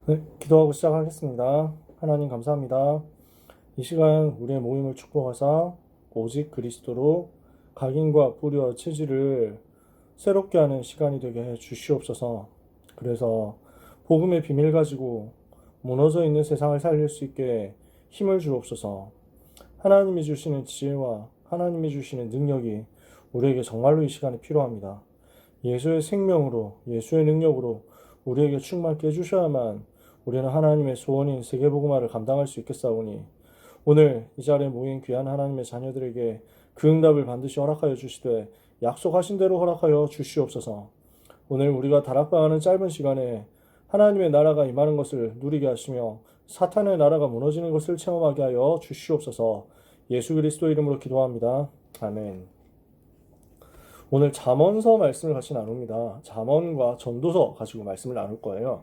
네, 기도하고 시작하겠습니다. 하나님 감사합니다. 이 시간 우리의 모임을 축복하사 오직 그리스도로 각인과 뿌리와 체질을 새롭게 하는 시간이 되게 해 주시옵소서. 그래서 복음의 비밀 가지고 무너져 있는 세상을 살릴 수 있게 힘을 주옵소서. 하나님이 주시는 지혜와 하나님이 주시는 능력이 우리에게 정말로 이 시간에 필요합니다. 예수의 생명으로, 예수의 능력으로 우리에게 충만케 해주셔야만 우리는 하나님의 소원인 세계복음화를 감당할 수 있겠사오니, 오늘 이 자리에 모인 귀한 하나님의 자녀들에게 그 응답을 반드시 허락하여 주시되 약속하신 대로 허락하여 주시옵소서. 오늘 우리가 다락방하는 짧은 시간에 하나님의 나라가 임하는 것을 누리게 하시며 사탄의 나라가 무너지는 것을 체험하게 하여 주시옵소서. 예수 그리스도 이름으로 기도합니다. 아멘. 오늘 잠언서 말씀을 같이 나눕니다. 잠언과 전도서 가지고 말씀을 나눌 거예요.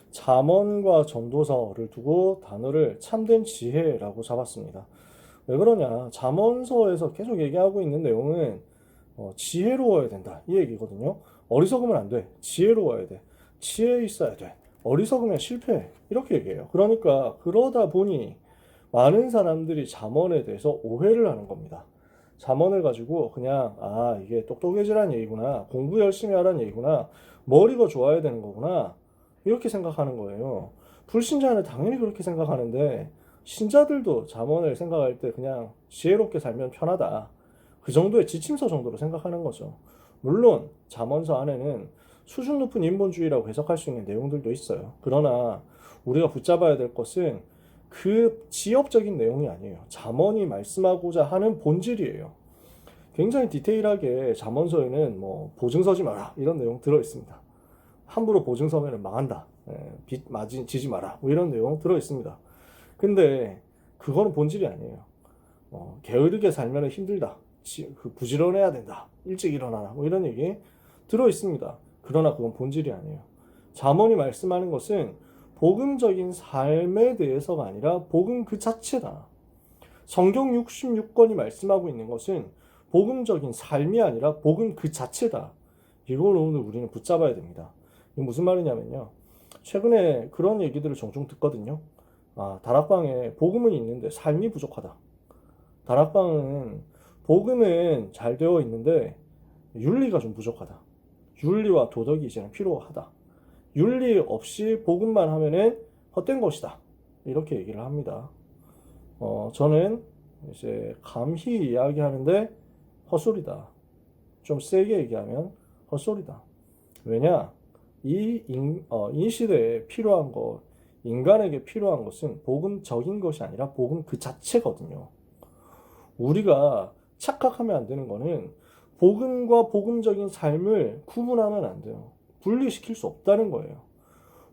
잠언과 전도서를 두고 단어를 참된 지혜라고 잡았습니다. 왜 그러냐? 잠언서에서 계속 얘기하고 있는 내용은 지혜로워야 된다 이 얘기거든요. 어리석으면 안 돼. 지혜로워야 돼. 지혜 있어야 돼. 어리석으면 실패해. 이렇게 얘기해요. 그러니까 그러다 보니 많은 사람들이 잠언에 대해서 오해를 하는 겁니다. 잠언을 가지고 그냥 이게 똑똑해지라는 얘기구나, 공부 열심히 하라는 얘기구나, 머리가 좋아야 되는 거구나, 이렇게 생각하는 거예요. 불신자는 당연히 그렇게 생각하는데 신자들도 잠언을 생각할 때 그냥 지혜롭게 살면 편하다, 그 정도의 지침서 정도로 생각하는 거죠. 물론 잠언서 안에는 수준 높은 인본주의라고 해석할 수 있는 내용들도 있어요. 그러나 우리가 붙잡아야 될 것은 그 지엽적인 내용이 아니에요. 잠언이 말씀하고자 하는 본질이에요. 굉장히 디테일하게 잠언서에는 뭐 보증 서지 마라 이런 내용 들어 있습니다. 함부로 보증 서면 망한다, 빚 마진 지지 마라, 뭐 이런 내용 들어 있습니다. 근데 그거는 본질이 아니에요. 게으르게 살면 힘들다, 부지런해야 된다, 일찍 일어나라, 뭐 이런 얘기 들어 있습니다. 그러나 그건 본질이 아니에요. 잠언이 말씀하는 것은 복음적인 삶에 대해서가 아니라 복음 그 자체다. 성경 66권이 말씀하고 있는 것은 복음적인 삶이 아니라 복음 그 자체다. 이걸 오늘 우리는 붙잡아야 됩니다. 이게 무슨 말이냐면요, 최근에 그런 얘기들을 종종 듣거든요. 다락방에 복음은 있는데 삶이 부족하다. 다락방은 복음은 잘 되어 있는데 윤리가 좀 부족하다. 윤리와 도덕이 이제는 필요하다. 윤리 없이 복음만 하면은 헛된 것이다, 이렇게 얘기를 합니다. 저는 이제 감히 이야기하는데 헛소리다. 좀 세게 얘기하면 헛소리다. 왜냐? 이 시대에 필요한 것, 인간에게 필요한 것은 복음적인 것이 아니라 복음 그 자체거든요. 우리가 착각하면 안 되는 거는 복음과 복음적인 삶을 구분하면 안 돼요. 분리시킬 수 없다는 거예요.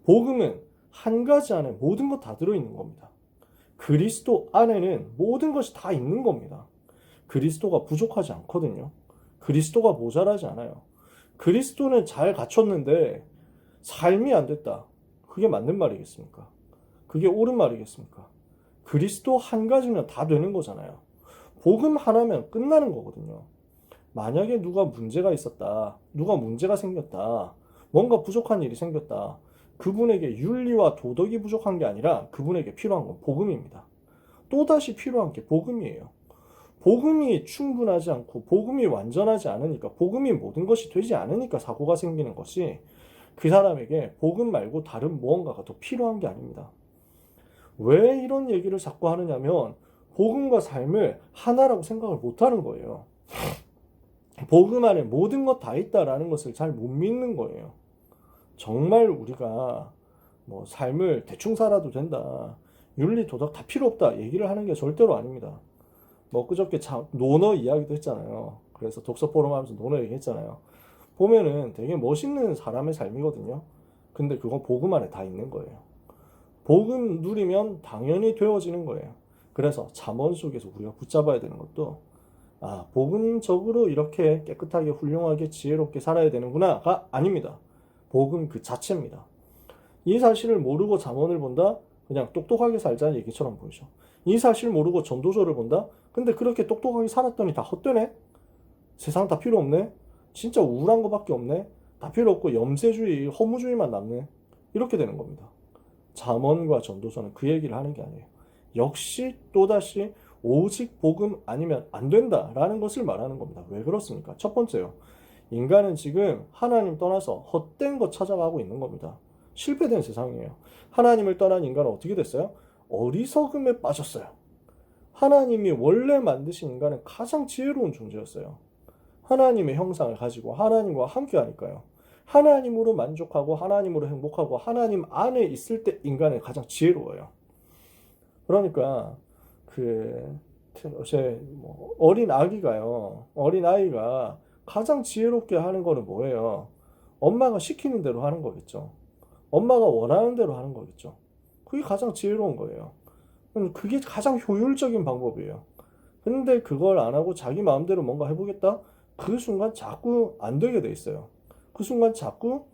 복음은 한 가지 안에 모든 것 다 들어있는 겁니다. 그리스도 안에는 모든 것이 다 있는 겁니다. 그리스도가 부족하지 않거든요. 그리스도가 모자라지 않아요. 그리스도는 잘 갖췄는데 삶이 안 됐다, 그게 맞는 말이겠습니까? 그게 옳은 말이겠습니까? 그리스도 한 가지면 다 되는 거잖아요. 복음 하나면 끝나는 거거든요. 만약에 누가 문제가 있었다, 누가 문제가 생겼다, 뭔가 부족한 일이 생겼다, 그분에게 윤리와 도덕이 부족한 게 아니라 그분에게 필요한 건 복음입니다. 또다시 필요한 게 복음이에요. 복음이 충분하지 않고 복음이 완전하지 않으니까, 복음이 모든 것이 되지 않으니까 사고가 생기는 것이, 그 사람에게 복음 말고 다른 무언가가 더 필요한 게 아닙니다. 왜 이런 얘기를 자꾸 하느냐면 복음과 삶을 하나라고 생각을 못하는 거예요. 복음 안에 모든 것 다 있다라는 것을 잘 못 믿는 거예요. 정말 우리가 뭐 삶을 대충 살아도 된다, 윤리 도덕 다 필요 없다 얘기를 하는 게 절대로 아닙니다. 뭐 그저께 논어 이야기도 했잖아요. 그래서 독서 포럼 하면서 논어 얘기했잖아요. 보면은 되게 멋있는 사람의 삶이거든요. 근데 그건 복음 안에 다 있는 거예요. 복음 누리면 당연히 되어지는 거예요. 그래서 잠언 속에서 우리가 붙잡아야 되는 것도, 복음적으로 이렇게 깨끗하게 훌륭하게 지혜롭게 살아야 되는구나가 아닙니다. 복음 그 자체입니다. 이 사실을 모르고 잠언을 본다? 그냥 똑똑하게 살자는 얘기처럼 보이죠. 이 사실 모르고 전도서를 본다? 근데 그렇게 똑똑하게 살았더니 다 헛되네? 세상 다 필요 없네? 진짜 우울한 거밖에 없네? 다 필요 없고 염세주의, 허무주의만 남네? 이렇게 되는 겁니다. 잠언과 전도서는 그 얘기를 하는 게 아니에요. 역시 또다시 오직 복음 아니면 안 된다라는 것을 말하는 겁니다. 왜 그렇습니까? 첫 번째요. 인간은 지금 하나님 떠나서 헛된 것 찾아가고 있는 겁니다. 실패된 세상이에요. 하나님을 떠난 인간은 어떻게 됐어요? 어리석음에 빠졌어요. 하나님이 원래 만드신 인간은 가장 지혜로운 존재였어요. 하나님의 형상을 가지고 하나님과 함께 하니까요. 하나님으로 만족하고 하나님으로 행복하고 하나님 안에 있을 때 인간은 가장 지혜로워요. 그러니까 어린 아기가요. 어린 아이가 가장 지혜롭게 하는 거는 뭐예요? 엄마가 시키는 대로 하는 거겠죠. 엄마가 원하는 대로 하는 거겠죠. 그게 가장 지혜로운 거예요. 그게 가장 효율적인 방법이에요. 근데 그걸 안 하고 자기 마음대로 뭔가 해보겠다? 그 순간 자꾸 안 되게 돼 있어요. 그 순간 자꾸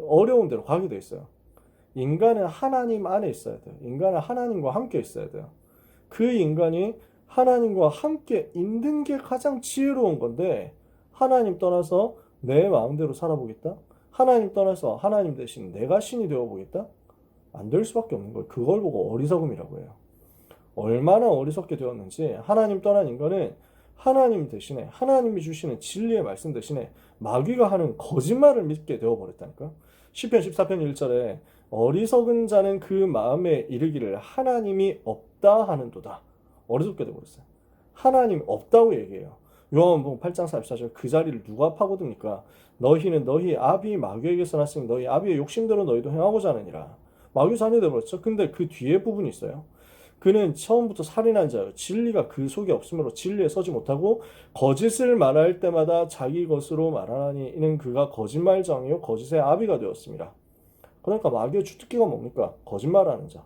어려운 데로 가게 돼 있어요. 인간은 하나님 안에 있어야 돼요. 인간은 하나님과 함께 있어야 돼요. 그 인간이 하나님과 함께 있는 게 가장 지혜로운 건데, 하나님 떠나서 내 마음대로 살아보겠다? 하나님 떠나서 하나님 대신 내가 신이 되어보겠다? 안 될 수밖에 없는 거예요. 그걸 보고 어리석음이라고 해요. 얼마나 어리석게 되었는지 하나님 떠난 인간은 하나님 대신에 하나님이 주시는 진리의 말씀 대신에 마귀가 하는 거짓말을 믿게 되어버렸다니까. 시편 14편 1절에 어리석은 자는 그 마음에 이르기를 하나님이 없다 하는도다. 어리석게 되어버렸어요. 하나님 없다고 얘기해요. 요한복음 8장 44절 그 자리를 누가 파고듭니까? 너희는 너희 아비 마귀에게서 났으니 너희 아비의 욕심대로 너희도 행하고자 하느니라. 마귀 자녀 되어버렸죠. 근데 그 뒤에 부분이 있어요. 그는 처음부터 살인한 자요. 진리가 그 속에 없으므로 진리에 서지 못하고 거짓을 말할 때마다 자기 것으로 말하나니 이는 그가 거짓말장이요 거짓의 아비가 되었습니다. 그러니까 마귀의 주특기가 뭡니까? 거짓말하는 자.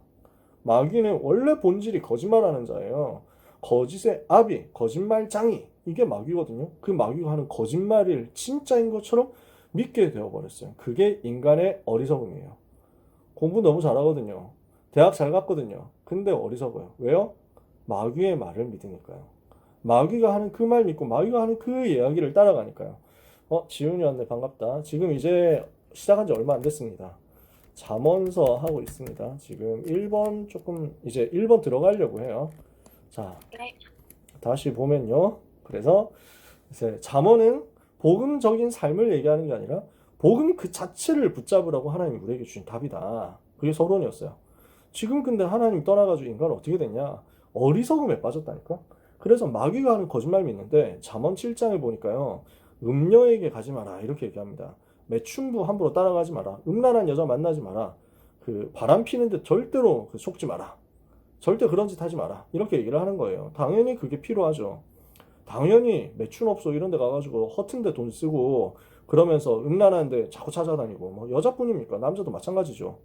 마귀는 원래 본질이 거짓말하는 자예요. 거짓의 아비, 거짓말장이 이게 마귀거든요. 그 마귀가 하는 거짓말을 진짜인 것처럼 믿게 되어버렸어요. 그게 인간의 어리석음이에요. 공부 너무 잘하거든요. 대학 잘 갔거든요. 근데 어리석어요. 왜요? 마귀의 말을 믿으니까요. 마귀가 하는 그 말 믿고 마귀가 하는 그 이야기를 따라가니까요. 지훈이 왔네. 반갑다. 지금 이제 시작한 지 얼마 안 됐습니다. 잠언서 하고 있습니다. 지금 1번 이제 1번 들어가려고 해요. 자, 다시 보면요. 그래서 이제 잠언은 복음적인 삶을 얘기하는 게 아니라 복음 그 자체를 붙잡으라고 하나님이 우리에게 주신 답이다. 그게 서론이었어요. 지금 근데 하나님 떠나가지고 인간은 어떻게 됐냐? 어리석음에 빠졌다니까? 그래서 마귀가 하는 거짓말 믿는데 잠언 7장을 보니까요. 음녀에게 가지 마라 이렇게 얘기합니다. 매춘부 함부로 따라가지 마라. 음란한 여자 만나지 마라. 그 바람 피는데 절대로 속지 마라. 절대 그런 짓 하지 마라. 이렇게 얘기를 하는 거예요. 당연히 그게 필요하죠. 당연히 매춘업소 이런 데 가가지고 허튼 데 돈 쓰고 그러면서 음란한데 자꾸 찾아다니고 뭐 여자뿐입니까? 남자도 마찬가지죠.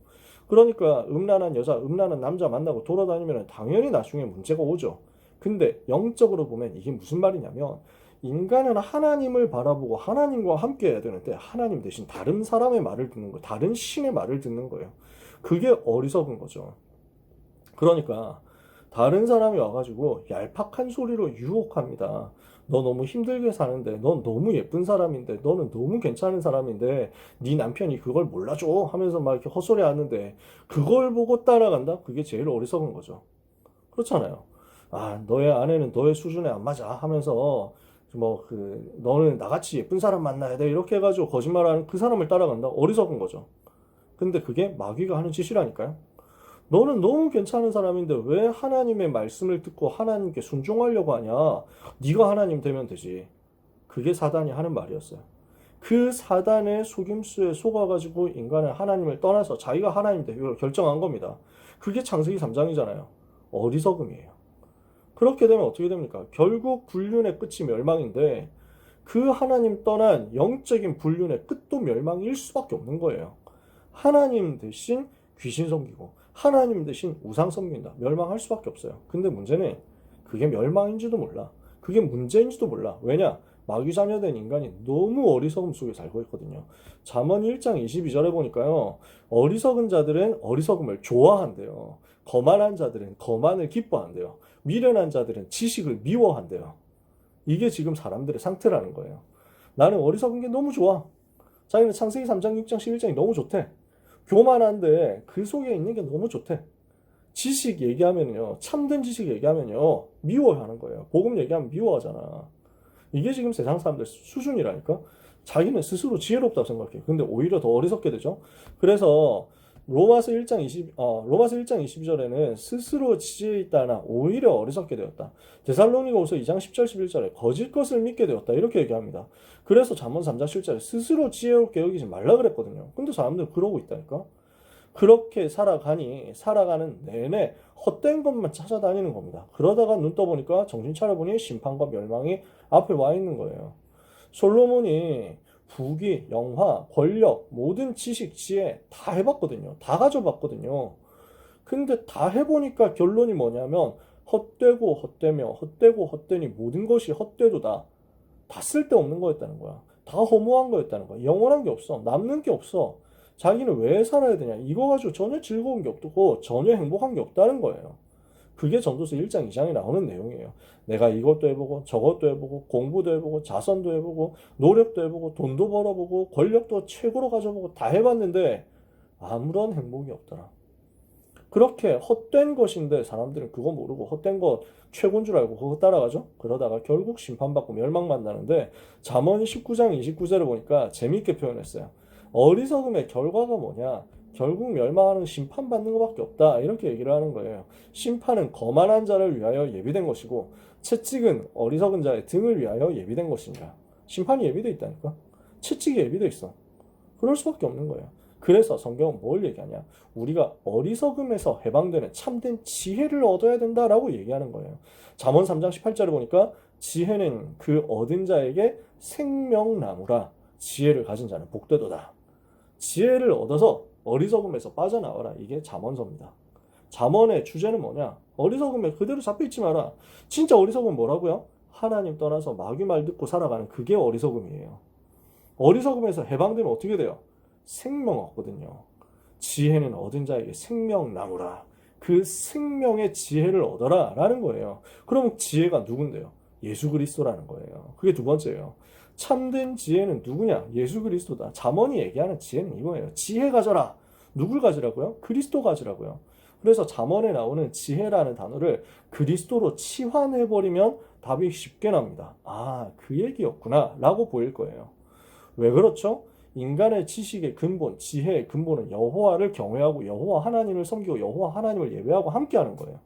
그러니까 음란한 여자, 음란한 남자 만나고 돌아다니면 당연히 나중에 문제가 오죠. 근데 영적으로 보면 이게 무슨 말이냐면 인간은 하나님을 바라보고 하나님과 함께 해야 되는데 하나님 대신 다른 사람의 말을 듣는 거, 다른 신의 말을 듣는 거예요. 그게 어리석은 거죠. 그러니까 다른 사람이 와가지고 얄팍한 소리로 유혹합니다. 너 너무 힘들게 사는데, 넌 너무 예쁜 사람인데, 너는 너무 괜찮은 사람인데, 네 남편이 그걸 몰라줘 하면서 막 이렇게 헛소리 하는데, 그걸 보고 따라간다? 그게 제일 어리석은 거죠. 그렇잖아요. 아, 너의 아내는 너의 수준에 안 맞아 하면서, 너는 나같이 예쁜 사람 만나야 돼. 이렇게 해가지고 거짓말하는 그 사람을 따라간다? 어리석은 거죠. 근데 그게 마귀가 하는 짓이라니까요. 너는 너무 괜찮은 사람인데 왜 하나님의 말씀을 듣고 하나님께 순종하려고 하냐? 네가 하나님 되면 되지. 그게 사단이 하는 말이었어요. 그 사단의 속임수에 속아가지고 인간은 하나님을 떠나서 자기가 하나님 되기로 결정한 겁니다. 그게 창세기 3장이잖아요. 어리석음이에요. 그렇게 되면 어떻게 됩니까? 결국 불륜의 끝이 멸망인데 그 하나님 떠난 영적인 불륜의 끝도 멸망일 수밖에 없는 거예요. 하나님 대신 귀신 섬기고 하나님 대신 우상 섬긴다. 멸망할 수밖에 없어요. 근데 문제는 그게 멸망인지도 몰라. 그게 문제인지도 몰라. 왜냐? 마귀 자녀된 인간이 너무 어리석음 속에 살고 있거든요. 잠언 1장 22절에 보니까요. 어리석은 자들은 어리석음을 좋아한대요. 거만한 자들은 거만을 기뻐한대요. 미련한 자들은 지식을 미워한대요. 이게 지금 사람들의 상태라는 거예요. 나는 어리석은 게 너무 좋아. 자기는 창세기 3장, 6장, 11장이 너무 좋대. 교만한데 그 속에 있는 게 너무 좋대. 지식 얘기하면요, 참된 지식 얘기하면요, 미워하는 거예요. 복음 얘기하면 미워하잖아. 이게 지금 세상 사람들 수준이라니까. 자기는 스스로 지혜롭다고 생각해. 근데 오히려 더 어리석게 되죠. 그래서 로마서 1장 22절에는 스스로 지혜에 있다나 오히려 어리석게 되었다. 데살로니가후서 2장 10절 11절에 거짓 것을 믿게 되었다. 이렇게 얘기합니다. 그래서 잠언 3장 7절에 스스로 지혜롭게 여기지 말라 그랬거든요. 근데 사람들은 그러고 있다니까. 그렇게 살아가는 내내 헛된 것만 찾아다니는 겁니다. 그러다가 눈 떠보니까 정신 차려보니 심판과 멸망이 앞에 와 있는 거예요. 솔로몬이 부귀, 영화, 권력, 모든 지식, 지혜 다 해봤거든요. 다 가져봤거든요. 근데 다 해보니까 결론이 뭐냐면 헛되고 헛되며 헛되고 헛되니 모든 것이 헛되도다. 다 쓸데없는 거였다는 거야. 다 허무한 거였다는 거야. 영원한 게 없어. 남는 게 없어. 자기는 왜 살아야 되냐. 이거 가지고 전혀 즐거운 게 없고 전혀 행복한 게 없다는 거예요. 그게 전도서 1장 2장에 나오는 내용이에요. 내가 이것도 해보고 저것도 해보고 공부도 해보고 자선도 해보고 노력도 해보고 돈도 벌어보고 권력도 최고로 가져보고 다 해봤는데 아무런 행복이 없더라. 그렇게 헛된 것인데 사람들은 그거 모르고 헛된 것 최고인 줄 알고 그거 따라가죠. 그러다가 결국 심판받고 멸망받는다는데 잠언 19장 29절을 보니까 재미있게 표현했어요. 어리석음의 결과가 뭐냐? 결국 멸망하는 심판받는 것밖에 없다. 이렇게 얘기를 하는 거예요. 심판은 거만한 자를 위하여 예비된 것이고 채찍은 어리석은 자의 등을 위하여 예비된 것이니라. 심판이 예비되어 있다니까. 채찍이 예비되어 있어. 그럴 수밖에 없는 거예요. 그래서 성경은 뭘 얘기하냐? 우리가 어리석음에서 해방되는 참된 지혜를 얻어야 된다라고 얘기하는 거예요. 잠언 3장 18절에 보니까 지혜는 그 얻은 자에게 생명나무라. 지혜를 가진 자는 복되도다. 지혜를 얻어서 어리석음에서 빠져나와라. 이게 잠언서입니다. 잠언의 주제는 뭐냐? 어리석음에 그대로 잡혀있지 마라. 진짜 어리석음은 뭐라고요? 하나님 떠나서 마귀 말 듣고 살아가는 그게 어리석음이에요. 어리석음에서 해방되면 어떻게 돼요? 생명 얻거든요. 지혜는 얻은 자에게 생명나무라. 그 생명의 지혜를 얻어라 라는 거예요. 그러면 지혜가 누군데요? 예수 그리스도라는 거예요. 그게 두 번째예요. 참된 지혜는 누구냐? 예수 그리스도다. 잠언이 얘기하는 지혜는 이거예요. 지혜 가져라. 누굴 가지라고요? 그리스도 가지라고요. 그래서 잠언에 나오는 지혜라는 단어를 그리스도로 치환해버리면 답이 쉽게 납니다. 아, 그 얘기였구나 라고 보일 거예요. 왜 그렇죠? 인간의 지식의 근본, 지혜의 근본은 여호와를 경외하고 여호와 하나님을 섬기고 여호와 하나님을 예배하고 함께하는 거예요.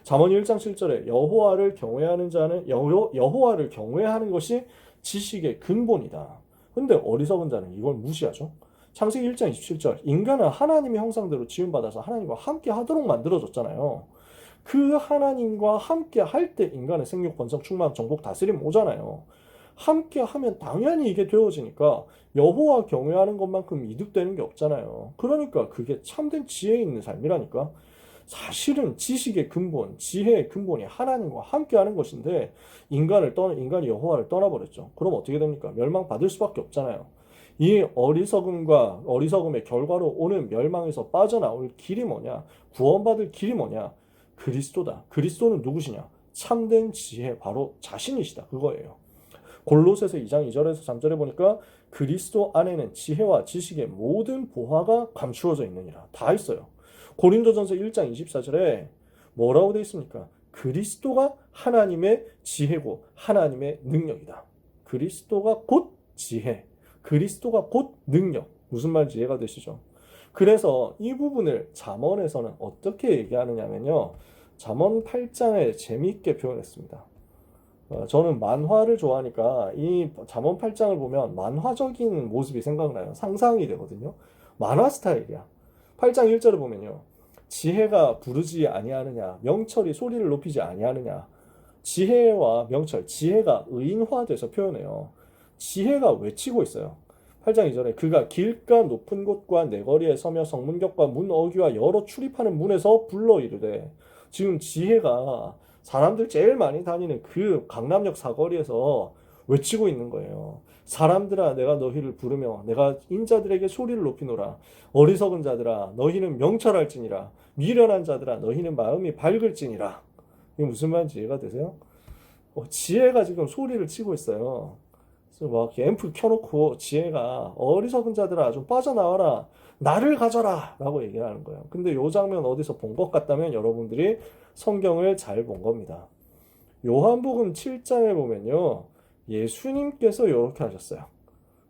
잠언 1장 7절에 여호와를 경외하는 자는 여호와를 경외하는 것이 지식의 근본이다. 근데 어리석은 자는 이걸 무시하죠. 창세기 1장 27절 인간은 하나님의 형상대로 지음받아서 하나님과 함께 하도록 만들어졌잖아요. 그 하나님과 함께 할 때 인간의 생육, 번성, 충만, 정복, 다스림 오잖아요. 함께 하면 당연히 이게 되어지니까 여호와 경외하는 것만큼 이득되는 게 없잖아요. 그러니까 그게 참된 지혜 있는 삶이라니까. 사실은 지식의 근본, 지혜의 근본이 하나님과 함께하는 것인데 인간이 여호와를 떠나버렸죠. 그럼 어떻게 됩니까? 멸망받을 수밖에 없잖아요. 이 어리석음의 결과로 오는 멸망에서 빠져나올 길이 뭐냐? 구원받을 길이 뭐냐? 그리스도다. 그리스도는 누구시냐? 참된 지혜, 바로 자신이시다. 그거예요. 골로새서 2장 2절에서 3절에 보니까 그리스도 안에는 지혜와 지식의 모든 보화가 감추어져 있느니라. 다 있어요. 고린도전서 1장 24절에 뭐라고 되어 있습니까? 그리스도가 하나님의 지혜고 하나님의 능력이다. 그리스도가 곧 지혜, 그리스도가 곧 능력. 무슨 말인지 이해가 되시죠? 그래서 이 부분을 잠언에서는 어떻게 얘기하느냐면요. 잠언 8장에 재미있게 표현했습니다. 저는 만화를 좋아하니까 이 잠언 8장을 보면 만화적인 모습이 생각나요. 상상이 되거든요. 만화 스타일이야. 8장 1절을 보면요. 지혜가 부르지 아니하느냐, 명철이 소리를 높이지 아니하느냐. 지혜와 명철, 지혜가 의인화돼서 표현해요. 지혜가 외치고 있어요. 8장 2절에 그가 길가 높은 곳과 내거리에 서며 성문격과 문 어귀와 여러 출입하는 문에서 불러 이르되. 지금 지혜가 사람들 제일 많이 다니는 그 강남역 사거리에서 외치고 있는 거예요. 사람들아 내가 너희를 부르며 내가 인자들에게 소리를 높이노라. 어리석은 자들아 너희는 명철할지니라. 미련한 자들아 너희는 마음이 밝을지니라. 이게 무슨 말인지 이해가 되세요? 지혜가 지금 소리를 치고 있어요. 그래서 막 앰프 켜놓고 지혜가 어리석은 자들아 좀 빠져나와라. 나를 가져라 라고 얘기하는 거예요. 근데 이 장면 어디서 본 것 같다면 여러분들이 성경을 잘 본 겁니다. 요한복음 7장에 보면요, 예수님께서 이렇게 하셨어요.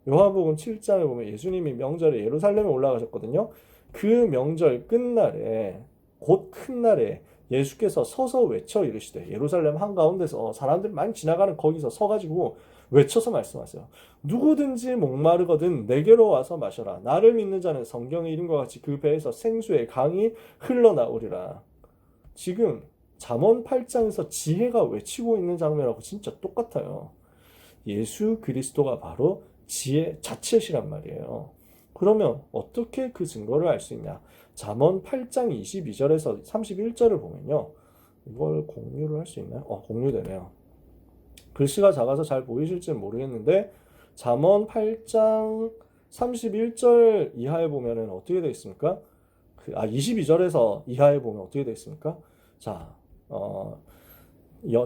요한복음 7장에 보면 예수님이 명절에 예루살렘에 올라가셨거든요. 그 명절 끝날에, 곧 큰 날에 예수께서 서서 외쳐 이르시되, 예루살렘 한가운데서 사람들이 많이 지나가는 거기서 서가지고 외쳐서 말씀하세요. 누구든지 목마르거든 내게로 와서 마셔라. 나를 믿는 자는 성경의 이름과 같이 그 배에서 생수의 강이 흘러나오리라. 지금 잠언 8장에서 지혜가 외치고 있는 장면하고 진짜 똑같아요. 예수 그리스도가 바로 지혜 자체시란 말이에요. 그러면 어떻게 그 증거를 알 수 있냐? 잠언 8장 22절에서 31절을 보면요. 이걸 공유를 할 수 있나요? 공유되네요. 글씨가 작아서 잘 보이실지는 모르겠는데 잠언 8장 31절 이하에 보면은 어떻게 되어 있습니까? 22절에서 이하에 보면 어떻게 되어 있습니까? 자,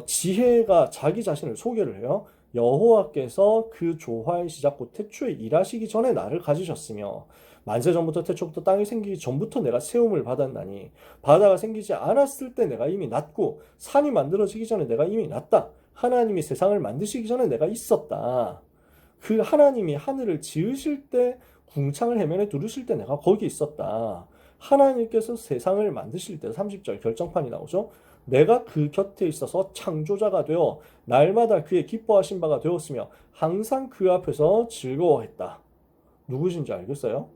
지혜가 자기 자신을 소개를 해요. 여호와께서 그 조화의 시작 곧 태초에 일하시기 전에 나를 가지셨으며 만세 전부터 태초부터 땅이 생기기 전부터 내가 세움을 받았나니 바다가 생기지 않았을 때 내가 이미 났고 산이 만들어지기 전에 내가 이미 났다. 하나님이 세상을 만드시기 전에 내가 있었다. 그 하나님이 하늘을 지으실 때 궁창을 해면에 두르실 때 내가 거기 있었다. 하나님께서 세상을 만드실 때 30절 결정판이 나오죠. 내가 그 곁에 있어서 창조자가 되어 날마다 그의 기뻐하신 바가 되었으며 항상 그 앞에서 즐거워했다. 누구신지 알겠어요?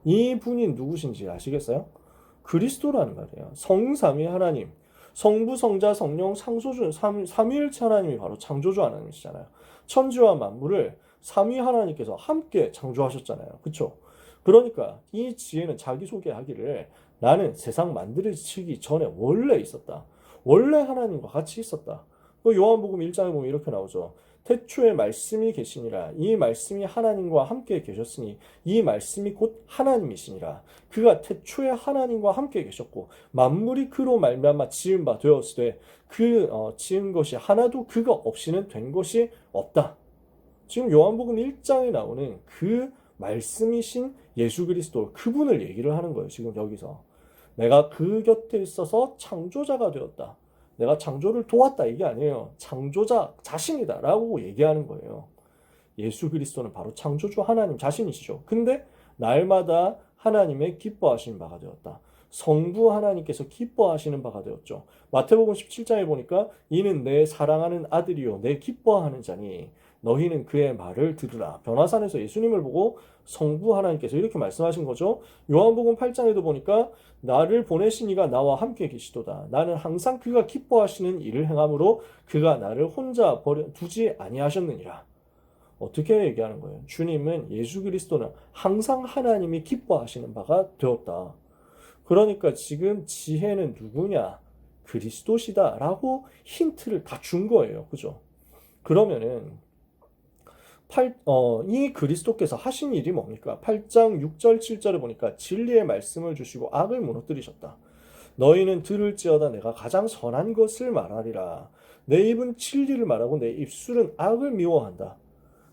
이 분이 누구신지 아시겠어요? 그리스도라는 말이에요. 성삼위 하나님, 성부, 성자, 성령, 창조주, 삼위일체 하나님이 바로 창조주 하나님이시잖아요. 천지와 만물을 삼위 하나님께서 함께 창조하셨잖아요. 그렇죠? 그러니까 이 지혜는 자기소개하기를 나는 세상 만들어지기 전에 원래 있었다. 원래 하나님과 같이 있었다. 요한복음 1장에 보면 이렇게 나오죠. 태초에 말씀이 계시니라. 이 말씀이 하나님과 함께 계셨으니 이 말씀이 곧 하나님이시니라. 그가 태초에 하나님과 함께 계셨고 만물이 그로 말미암아 지은 바 되었으되 그 지은 것이 하나도 그가 없이는 된 것이 없다. 지금 요한복음 1장에 나오는 그 말씀이신 예수 그리스도 그분을 얘기를 하는 거예요. 지금 여기서. 내가 그 곁에 있어서 창조자가 되었다. 내가 창조를 도왔다 이게 아니에요. 창조자 자신이다 라고 얘기하는 거예요. 예수 그리스도는 바로 창조주 하나님 자신이시죠. 근데 날마다 하나님의 기뻐하시는 바가 되었다. 성부 하나님께서 기뻐하시는 바가 되었죠. 마태복음 17장에 보니까 이는 내 사랑하는 아들이요 내 기뻐하는 자니 너희는 그의 말을 들으라. 변화산에서 예수님을 보고 성부 하나님께서 이렇게 말씀하신 거죠. 요한복음 8장에도 보니까 나를 보내신 이가 나와 함께 계시도다. 나는 항상 그가 기뻐하시는 일을 행함으로 그가 나를 혼자 두지 아니하셨느니라. 어떻게 얘기하는 거예요? 주님은 예수 그리스도는 항상 하나님이 기뻐하시는 바가 되었다. 그러니까 지금 지혜는 누구냐? 그리스도시다 라고 힌트를 다 준 거예요. 그죠? 그러면은 이 그리스도께서 하신 일이 뭡니까? 8장 6절 7절에 보니까 진리의 말씀을 주시고 악을 무너뜨리셨다. 너희는 들을지어다 내가 가장 선한 것을 말하리라. 내 입은 진리를 말하고 내 입술은 악을 미워한다.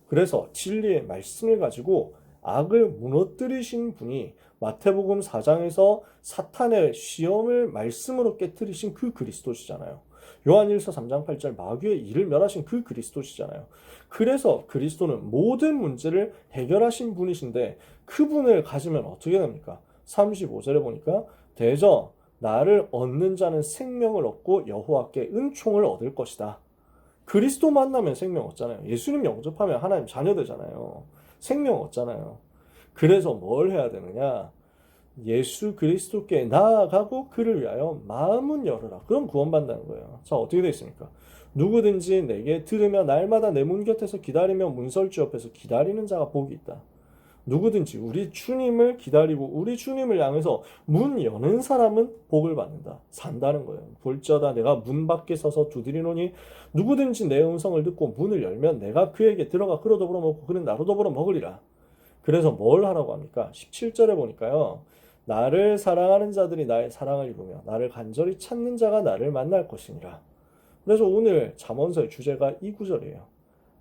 그래서 진리의 말씀을 가지고 악을 무너뜨리신 분이 마태복음 4장에서 사탄의 시험을 말씀으로 깨뜨리신 그 그리스도시잖아요. 요한일서 3장 8절 마귀의 일을 멸하신 그 그리스도시잖아요. 그래서 그리스도는 모든 문제를 해결하신 분이신데 그분을 가지면 어떻게 됩니까? 35절에 보니까 대저 나를 얻는 자는 생명을 얻고 여호와께 은총을 얻을 것이다. 그리스도 만나면 생명 얻잖아요. 예수님 영접하면 하나님 자녀 되잖아요. 생명 얻잖아요. 그래서 뭘 해야 되느냐? 예수 그리스도께 나아가고 그를 위하여 마음은 열어라. 그럼 구원받는다는 거예요. 자, 어떻게 되어 있습니까? 누구든지 내게 들으며 날마다 내 문 곁에서 기다리며 문설주 옆에서 기다리는 자가 복이 있다. 누구든지 우리 주님을 기다리고 우리 주님을 향해서 문 여는 사람은 복을 받는다. 산다는 거예요. 볼지어다 내가 문 밖에 서서 두드리노니 누구든지 내 음성을 듣고 문을 열면 내가 그에게 들어가 그로 더불어 먹고 그는 나로 더불어 먹으리라. 그래서 뭘 하라고 합니까? 17절에 보니까요. 나를 사랑하는 자들이 나의 사랑을 입으며 나를 간절히 찾는 자가 나를 만날 것이니라. 그래서 오늘 잠언서의 주제가 이 구절이에요.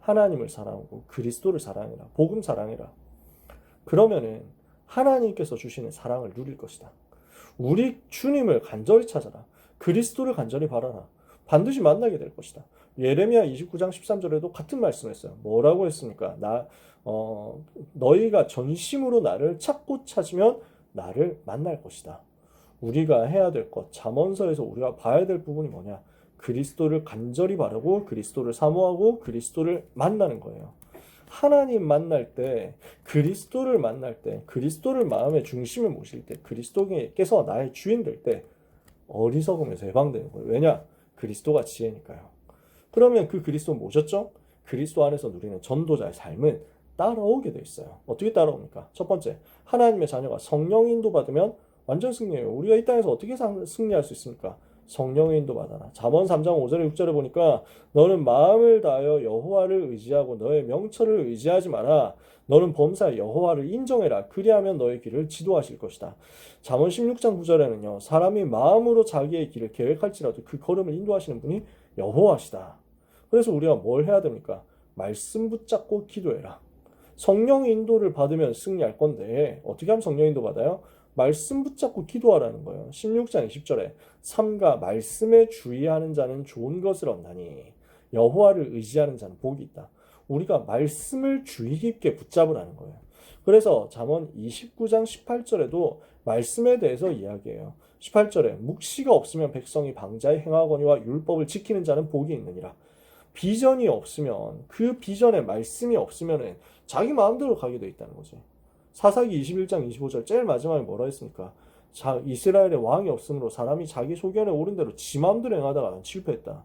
하나님을 사랑하고 그리스도를 사랑해라. 복음 사랑해라. 그러면은 하나님께서 주시는 사랑을 누릴 것이다. 우리 주님을 간절히 찾아라. 그리스도를 간절히 바라라. 반드시 만나게 될 것이다. 예레미야 29장 13절에도 같은 말씀을 했어요. 뭐라고 했습니까? 너희가 전심으로 나를 찾고 찾으면 나를 만날 것이다. 우리가 해야 될 것, 잠언서에서 우리가 봐야 될 부분이 뭐냐? 그리스도를 간절히 바라고 그리스도를 사모하고 그리스도를 만나는 거예요. 하나님 만날 때, 그리스도를 만날 때, 그리스도를 마음의 중심에 모실 때, 그리스도께서 나의 주인 될 때 어리석음에서 해방되는 거예요. 왜냐? 그리스도가 지혜니까요. 그러면 그 그리스도 모셨죠? 그리스도 안에서 누리는 전도자의 삶은 따라오게 돼 있어요. 어떻게 따라옵니까? 첫 번째, 하나님의 자녀가 성령 인도 받으면 완전 승리예요. 우리가 이 땅에서 어떻게 승리할 수 있습니까? 성령의 인도 받아라. 잠언 3장 5절에 6절에 보니까 너는 마음을 다하여 여호와를 의지하고 너의 명철을 의지하지 마라. 너는 범사에 여호와를 인정해라. 그리하면 너의 길을 지도하실 것이다. 잠언 16장 9절에는요. 사람이 마음으로 자기의 길을 계획할지라도 그 걸음을 인도하시는 분이 여호와시다. 그래서 우리가 뭘 해야 됩니까? 말씀 붙잡고 기도해라. 성령 인도를 받으면 승리할 건데 어떻게 하면 성령 인도 받아요? 말씀 붙잡고 기도하라는 거예요. 16장 20절에 삼가 말씀에 주의하는 자는 좋은 것을 얻나니 여호와를 의지하는 자는 복이 있다. 우리가 말씀을 주의 깊게 붙잡으라는 거예요. 그래서 잠언 29장 18절에도 말씀에 대해서 이야기해요. 18절에 묵시가 없으면 백성이 방자에 행하거니와 율법을 지키는 자는 복이 있느니라. 비전이 없으면 그 비전에 말씀이 없으면 자기 마음대로 가게 돼 있다는 거지. 사사기 21장 25절 제일 마지막에 뭐라 했습니까? 이스라엘의 왕이 없으므로 사람이 자기 소견에 오른 대로 지 마음대로 행하다가 실패했다.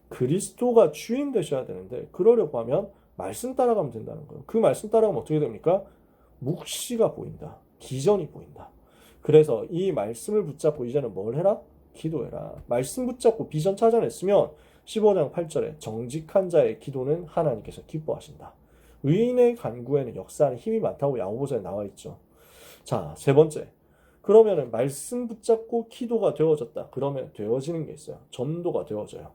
그리스도가 주인 되셔야 되는데 그러려고 하면 말씀 따라가면 된다는 거예요. 그 말씀 따라가면 어떻게 됩니까? 묵시가 보인다. 비전이 보인다. 그래서 이 말씀을 붙잡고 이제는 뭘 해라? 기도해라. 말씀 붙잡고 비전 찾아냈으면 15장 8절에 정직한 자의 기도는 하나님께서 기뻐하신다. 의인의 간구에는 역사하는 힘이 많다고 야고보서에 나와 있죠. 자, 세 번째. 그러면은 말씀 붙잡고 기도가 되어졌다. 그러면 되어지는 게 있어요. 전도가 되어져요.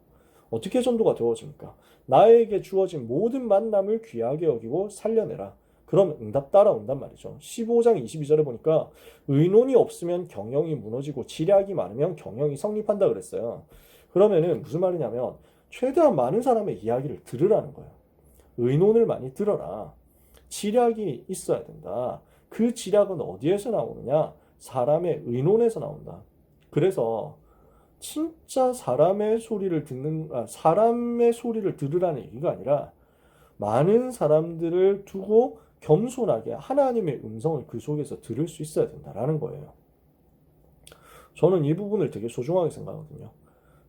어떻게 전도가 되어집니까? 나에게 주어진 모든 만남을 귀하게 여기고 살려내라. 그럼 응답 따라온단 말이죠. 15장 22절에 보니까 의논이 없으면 경영이 무너지고 지략이 많으면 경영이 성립한다 그랬어요. 그러면은 무슨 말이냐면 최대한 많은 사람의 이야기를 들으라는 거예요. 의논을 많이 들어라. 지략이 있어야 된다. 그 지략은 어디에서 나오느냐? 사람의 의논에서 나온다. 그래서 진짜 사람의 소리를 들으라는 얘기가 아니라 많은 사람들을 두고 겸손하게 하나님의 음성을 그 속에서 들을 수 있어야 된다라는 거예요. 저는 이 부분을 되게 소중하게 생각하거든요.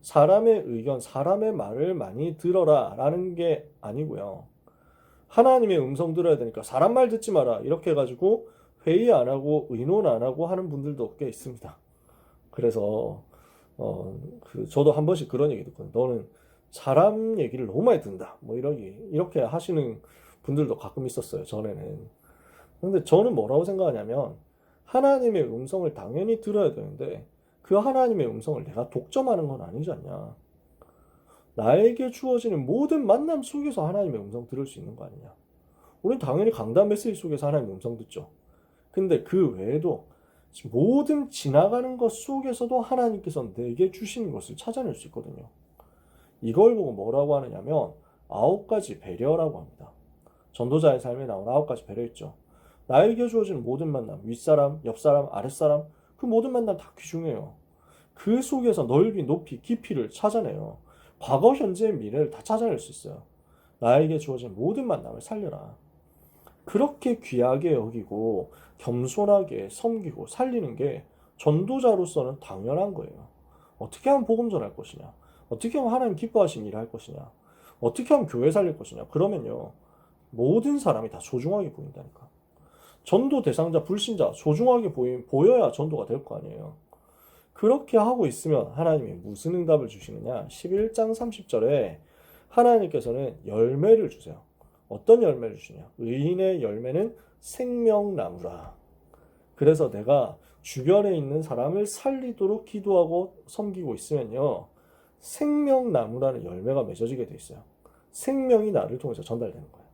사람의 의견, 사람의 말을 많이 들어라 라는 게 아니고요. 하나님의 음성 들어야 되니까 사람 말 듣지 마라 이렇게 해가지고 회의 안 하고 의논 안 하고 하는 분들도 꽤 있습니다. 그래서 저도 한 번씩 그런 얘기 듣거든요. 너는 사람 얘기를 너무 많이 듣는다. 뭐 이렇게 하시는 분들도 가끔 있었어요. 전에는. 근데 저는 뭐라고 생각하냐면 하나님의 음성을 당연히 들어야 되는데 그 하나님의 음성을 내가 독점하는 건 아니지 않냐. 나에게 주어지는 모든 만남 속에서 하나님의 음성 들을 수 있는 거 아니냐. 우리는 당연히 강단 메시지 속에서 하나님의 음성 듣죠. 근데 그 외에도 모든 지나가는 것 속에서도 하나님께서 내게 주신 것을 찾아낼 수 있거든요. 이걸 보고 뭐라고 하느냐면 9가지 배려라고 합니다. 전도자의 삶에 나온 9가지 배려 있죠. 나에게 주어진 모든 만남, 윗사람, 옆사람, 아랫사람 그 모든 만남 다 귀중해요. 그 속에서 넓이, 높이, 깊이를 찾아내요. 과거, 현재, 미래를 다 찾아낼 수 있어요. 나에게 주어진 모든 만남을 살려라. 그렇게 귀하게 여기고 겸손하게 섬기고 살리는 게 전도자로서는 당연한 거예요. 어떻게 하면 복음 전할 것이냐? 어떻게 하면 하나님 기뻐하시는 일을 할 것이냐? 어떻게 하면 교회 살릴 것이냐? 그러면요. 모든 사람이 다 소중하게 보인다니까. 전도 대상자, 불신자 소중하게 보여야 전도가 될 거 아니에요. 그렇게 하고 있으면 하나님이 무슨 응답을 주시느냐? 11장 30절에 하나님께서는 열매를 주세요. 어떤 열매를 주냐? 의인의 열매는 생명나무라. 그래서 내가 주변에 있는 사람을 살리도록 기도하고 섬기고 있으면요. 생명나무라는 열매가 맺어지게 돼 있어요. 생명이 나를 통해서 전달되는 거예요.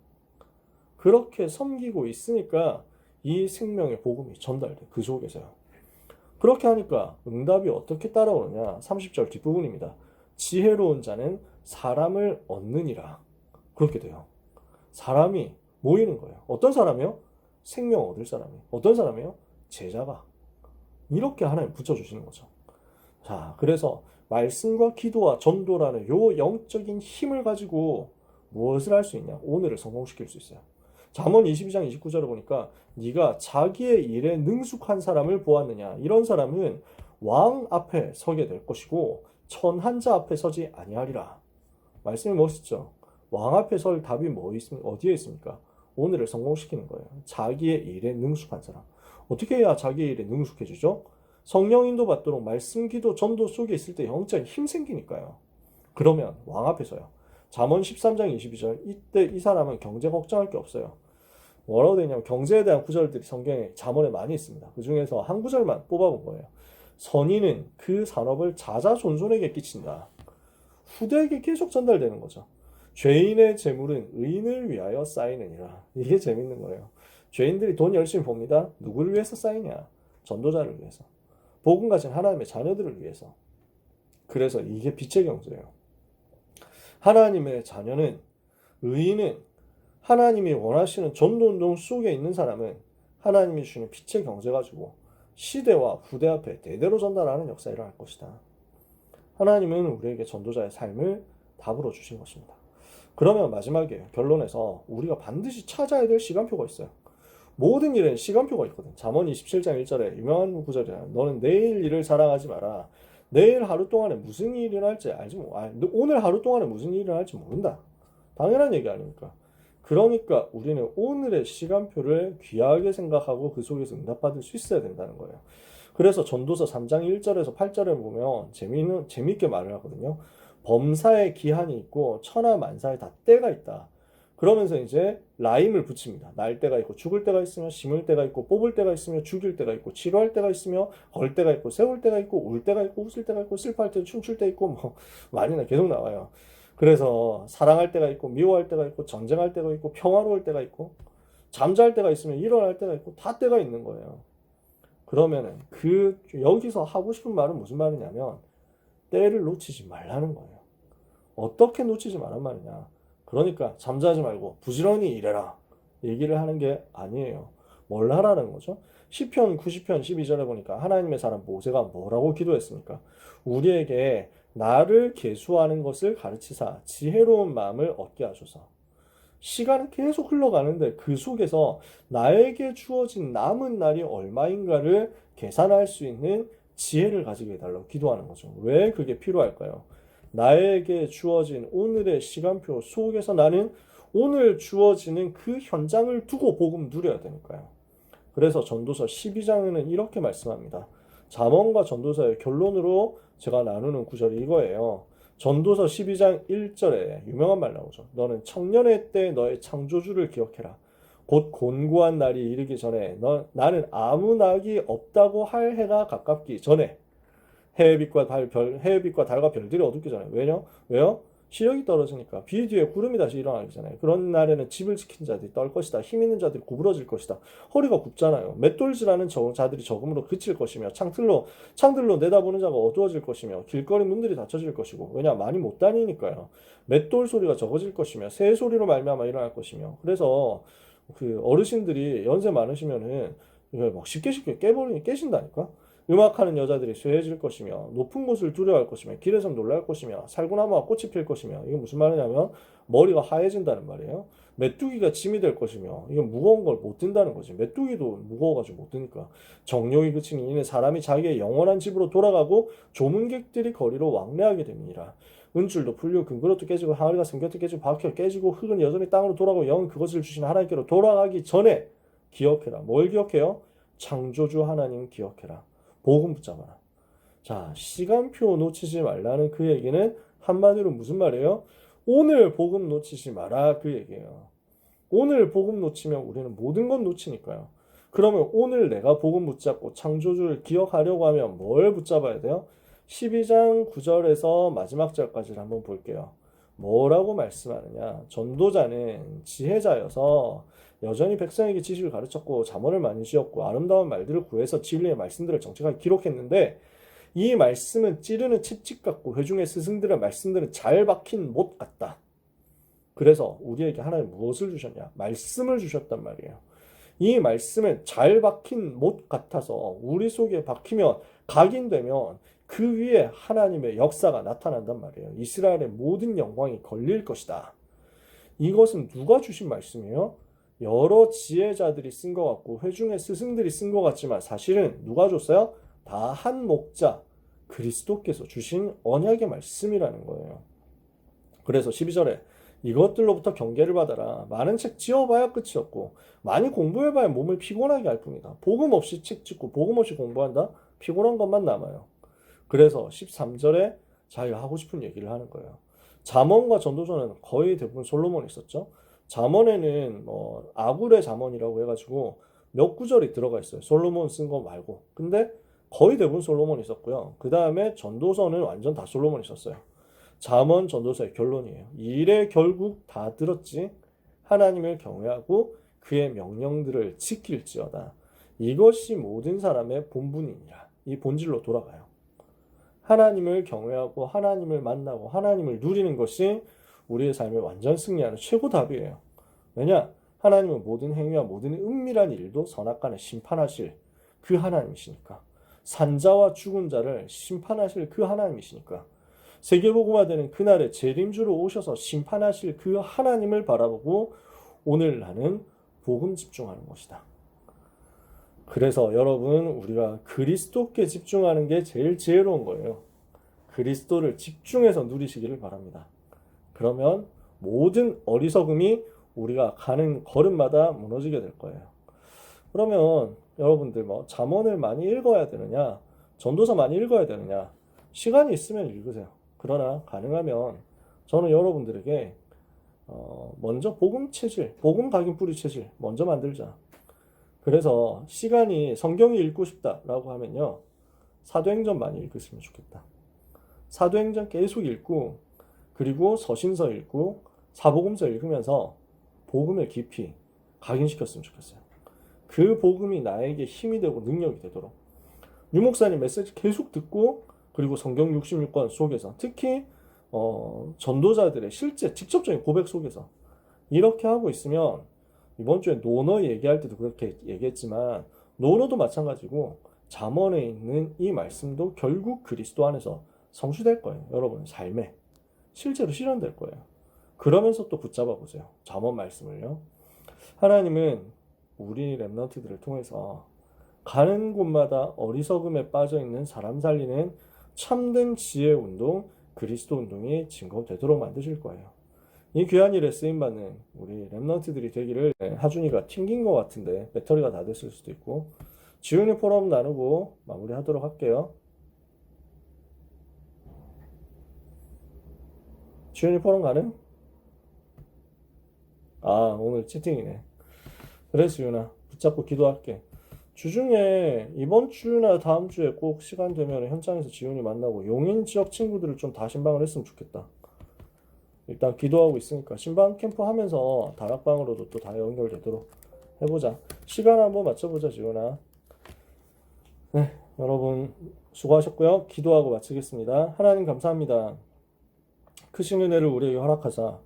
그렇게 섬기고 있으니까 이 생명의 복음이 전달돼. 그 속에서요. 그렇게 하니까 응답이 어떻게 따라오느냐? 30절 뒷부분입니다. 지혜로운 자는 사람을 얻느니라. 그렇게 돼요. 사람이 모이는 거예요. 어떤 사람이요? 생명 얻을 사람이. 어떤 사람이요? 제자가. 이렇게 하나님 붙여주시는 거죠. 자, 그래서 말씀과 기도와 전도라는 요 영적인 힘을 가지고 무엇을 할 수 있냐? 오늘을 성공시킬 수 있어요. 잠언 22장 29절을 보니까 네가 자기의 일에 능숙한 사람을 보았느냐? 이런 사람은 왕 앞에 서게 될 것이고 천한 자 앞에 서지 아니하리라. 말씀이 멋있죠? 왕 앞에 설 답이 어디에 있습니까? 오늘을 성공시키는 거예요. 자기의 일에 능숙한 사람. 어떻게 해야 자기의 일에 능숙해지죠? 성령 인도 받도록 말씀, 기도, 전도 속에 있을 때 영적인 힘 생기니까요. 그러면 왕 앞에 서요. 잠언 13장 22절. 이때 이 사람은 경제 걱정할 게 없어요. 뭐라고 되냐면 경제에 대한 구절들이 성경에 잠언에 많이 있습니다. 그 중에서 한 구절만 뽑아본 거예요. 선인은 그 산업을 자자손손에게 끼친다. 후대에게 계속 전달되는 거죠. 죄인의 재물은 의인을 위하여 쌓이느니라. 이게 재밌는 거예요. 죄인들이 돈 열심히 봅니다. 누구를 위해서 쌓이냐? 전도자를 위해서. 복음 가진 하나님의 자녀들을 위해서. 그래서 이게 빛의 경제예요. 하나님의 자녀는, 의인은, 하나님이 원하시는 전도운동 속에 있는 사람은 하나님이 주시는 빛의 경제 가지고 시대와 후대 앞에 대대로 전달하는 역사를 일어날 것이다. 하나님은 우리에게 전도자의 삶을 답으로 주신 것입니다. 그러면 마지막에 결론에서 우리가 반드시 찾아야 될 시간표가 있어요. 모든 일엔 시간표가 있거든. 잠언 27장 1절에 유명한 구절이야. 너는 내일 일을 자랑하지 마라. 내일 하루 동안에 무슨 일이 일어날지 알지 오늘 하루 동안에 무슨 일이 일어날지 모른다. 당연한 얘기 아닙니까? 그러니까 우리는 오늘의 시간표를 귀하게 생각하고 그 속에서 응답받을 수 있어야 된다는 거예요. 그래서 전도서 3장 1절에서 8절에 보면 재미있게 말을 하거든요. 범사에 기한이 있고 천하 만사에 다 때가 있다. 그러면서 이제 라임을 붙입니다. 날 때가 있고 죽을 때가 있으며 심을 때가 있고 뽑을 때가 있으며 죽일 때가 있고 치료할 때가 있으며 걸 때가 있고 세울 때가 있고 울 때가 있고 웃을 때가 있고 슬퍼할 때 춤출 때 있고 뭐 많이나 계속 나와요. 그래서 사랑할 때가 있고 미워할 때가 있고 전쟁할 때가 있고 평화로울 때가 있고 잠잘 때가 있으면 일어날 때가 있고 다 때가 있는 거예요. 그러면은 여기서 하고 싶은 말은 무슨 말이냐면 때를 놓치지 말라는 거예요. 어떻게 놓치지 말란 말이냐? 그러니까 잠자지 말고 부지런히 일해라 얘기를 하는 게 아니에요. 뭘 하라는 거죠? 시편 90편 12절에 보니까 하나님의 사람 모세가 뭐라고 기도했습니까? 우리에게 나를 계수하는 것을 가르치사 지혜로운 마음을 얻게 하소서. 시간은 계속 흘러가는데 그 속에서 나에게 주어진 남은 날이 얼마인가를 계산할 수 있는 지혜를 가지게 해달라고 기도하는 거죠. 왜 그게 필요할까요? 나에게 주어진 오늘의 시간표 속에서 나는 오늘 주어지는 그 현장을 두고 복음 누려야 되니까요. 그래서 전도서 12장에는 이렇게 말씀합니다. 잠언과 전도서의 결론으로 제가 나누는 구절이 이거예요. 전도서 12장 1절에 유명한 말 나오죠. 너는 청년의 때 너의 창조주를 기억해라. 곧 곤고한 날이 이르기 전에 나는 아무 낙이 없다고 할 해가 가깝기 전에 해외빛과 달과 별들이 어둡기 전에. 왜요? 시력이 떨어지니까 비 뒤에 구름이 다시 일어나기 전에. 그런 날에는 집을 지킨 자들이 떨 것이다. 힘 있는 자들이 구부러질 것이다. 허리가 굽잖아요. 맷돌질하는 자들이 적음으로 그칠 것이며 창들로 내다보는 자가 어두워질 것이며 길거리 문들이 닫혀질 것이고. 왜냐? 많이 못 다니니까요. 맷돌 소리가 적어질 것이며 새 소리로 말미암아 일어날 것이며. 그래서 그 어르신들이 연세 많으시면은 이걸 막 쉽게 깨신다니까. 음악하는 여자들이 쇠해질 것이며 높은 곳을 두려워할 것이며 길에서 놀랄 것이며 살구나무가 꽃이 필 것이며. 이게 무슨 말이냐면 머리가 하얘진다는 말이에요. 메뚜기가 짐이 될 것이며. 이건 무거운 걸 못 든다는 거지. 메뚜기도 무거워가지고 못 드니까. 정욕이 그치니 이는 사람이 자기의 영원한 집으로 돌아가고 조문객들이 거리로 왕래하게 됩니다. 은줄도 풀리고 금그릇도 깨지고 항아리가 삼겹도 깨지고 바퀴가 깨지고 흙은 여전히 땅으로 돌아가고 영은 그것을 주신 하나님께로 돌아가기 전에 기억해라. 뭘 기억해요? 창조주 하나님 기억해라. 복음 붙잡아라. 자, 시간표 놓치지 말라는 그 얘기는 한마디로 무슨 말이에요? 오늘 복음 놓치지 마라 그 얘기예요. 오늘 복음 놓치면 우리는 모든 건 놓치니까요. 그러면 오늘 내가 복음 붙잡고 창조주를 기억하려고 하면 뭘 붙잡아야 돼요? 12장 9절에서 마지막 절까지를 한번 볼게요. 뭐라고 말씀하느냐? 전도자는 지혜자여서 여전히 백성에게 지식을 가르쳤고 잠언을 많이 지었고 아름다운 말들을 구해서 진리의 말씀들을 정직하게 기록했는데 이 말씀은 찌르는 채찍 같고 회중의 스승들의 말씀들은 잘 박힌 못 같다. 그래서 우리에게 하나님 무엇을 주셨냐? 말씀을 주셨단 말이에요. 이 말씀은 잘 박힌 못 같아서 우리 속에 박히면 각인되면 그 위에 하나님의 역사가 나타난단 말이에요. 이스라엘의 모든 영광이 걸릴 것이다. 이것은 누가 주신 말씀이에요? 여러 지혜자들이 쓴 것 같고 회중의 스승들이 쓴 것 같지만 사실은 누가 줬어요? 다 한 목자 그리스도께서 주신 언약의 말씀이라는 거예요. 그래서 12절에 이것들로부터 경계를 받아라. 많은 책 지어봐야 끝이 없고 많이 공부해봐야 몸을 피곤하게 할 뿐이다. 복음 없이 책 짓고 복음 없이 공부한다? 피곤한 것만 남아요. 그래서 13절에 자기가 하고 싶은 얘기를 하는 거예요. 잠언과 전도서는 거의 대부분 솔로몬이 썼죠. 잠언에는 아굴의 잠언이라고 해가지고 몇 구절이 들어가 있어요. 솔로몬 쓴 거 말고. 근데 거의 대부분 솔로몬이 썼고요. 그 다음에 전도서는 완전 다 솔로몬이 썼어요. 잠언 전도서의 결론이에요. 일에 결국 다 들었지 하나님을 경외하고 그의 명령들을 지킬지어다. 이것이 모든 사람의 본분이니라. 이 본질로 돌아가요. 하나님을 경외하고 하나님을 만나고 하나님을 누리는 것이 우리의 삶에 완전 승리하는 최고 답이에요. 왜냐? 하나님은 모든 행위와 모든 은밀한 일도 선악간에 심판하실 그 하나님이시니까. 산자와 죽은 자를 심판하실 그 하나님이시니까. 세계복음화되는 그날에 재림주로 오셔서 심판하실 그 하나님을 바라보고 오늘 나는 복음 집중하는 것이다. 그래서 여러분 우리가 그리스도께 집중하는 게 제일 지혜로운 거예요. 그리스도를 집중해서 누리시기를 바랍니다. 그러면 모든 어리석음이 우리가 가는 걸음마다 무너지게 될 거예요. 그러면 여러분들 잠언을 많이 읽어야 되느냐? 전도서 많이 읽어야 되느냐? 시간이 있으면 읽으세요. 그러나 가능하면 저는 여러분들에게 먼저 복음 체질, 복음 각인 뿌리 체질 먼저 만들자. 그래서 시간이 성경이 읽고 싶다라고 하면요. 사도행전 많이 읽으시면 좋겠다. 사도행전 계속 읽고 그리고 서신서 읽고 사복음서 읽으면서 복음을 깊이 각인시켰으면 좋겠어요. 그 복음이 나에게 힘이 되고 능력이 되도록 유 목사님 메시지 계속 듣고 그리고 성경 66권 속에서 특히 전도자들의 실제 직접적인 고백 속에서 이렇게 하고 있으면 이번 주에 노너 얘기할 때도 그렇게 얘기했지만 노너도 마찬가지고 잠언에 있는 이 말씀도 결국 그리스도 안에서 성취될 거예요. 여러분 삶에 실제로 실현될 거예요. 그러면서 또 붙잡아 보세요. 잠언 말씀을요. 하나님은 우리 렘넌트들을 통해서 가는 곳마다 어리석음에 빠져있는 사람 살리는 참된 지혜 운동, 그리스도 운동이 증거되도록 만드실 거예요. 이 귀한 일에 쓰임받는 우리 렘넌트들이 되기를. 하준이가 튕긴 것 같은데 배터리가 다 됐을 수도 있고 지훈이 포럼 나누고 마무리하도록 할게요. 지훈이 포럼 가능? 오늘 채팅이네. 그래 지훈아 붙잡고 기도할게. 주중에 이번 주나 다음 주에 꼭 시간 되면 현장에서 지훈이 만나고 용인 지역 친구들을 좀 다 신방을 했으면 좋겠다. 일단 기도하고 있으니까 신방 캠프 하면서 다락방으로도 또 다 연결되도록 해보자. 시간 한번 맞춰보자 지훈아. 네, 여러분 수고하셨고요. 기도하고 마치겠습니다. 하나님 감사합니다. 크신 은혜를 우리에게 허락하사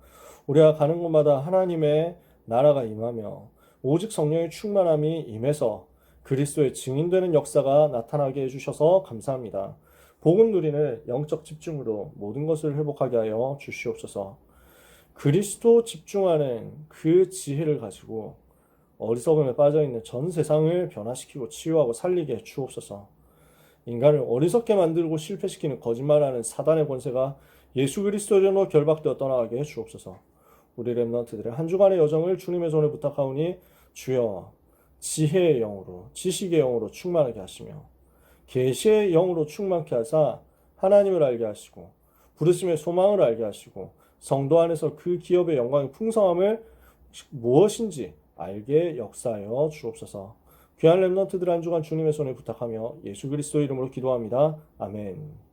우리가 가는 곳마다 하나님의 나라가 임하며 오직 성령의 충만함이 임해서 그리스도의 증인되는 역사가 나타나게 해주셔서 감사합니다. 복음 누리는 영적 집중으로 모든 것을 회복하게 하여 주시옵소서. 그리스도 집중하는 그 지혜를 가지고 어리석음에 빠져있는 전 세상을 변화시키고 치유하고 살리게 주옵소서. 인간을 어리석게 만들고 실패시키는 거짓말하는 사단의 권세가 예수 그리스도로 결박되어 떠나가게 해 주옵소서. 우리 렘넌트들의 한 주간의 여정을 주님의 손에 부탁하오니 주여 지혜의 영으로 지식의 영으로 충만하게 하시며 계시의 영으로 충만케 하사 하나님을 알게 하시고 부르심의 소망을 알게 하시고 성도 안에서 그 기업의 영광의 풍성함을 무엇인지 알게 역사하여 주옵소서. 귀한 렘넌트들 한 주간 주님의 손에 부탁하며 예수 그리스도 이름으로 기도합니다. 아멘.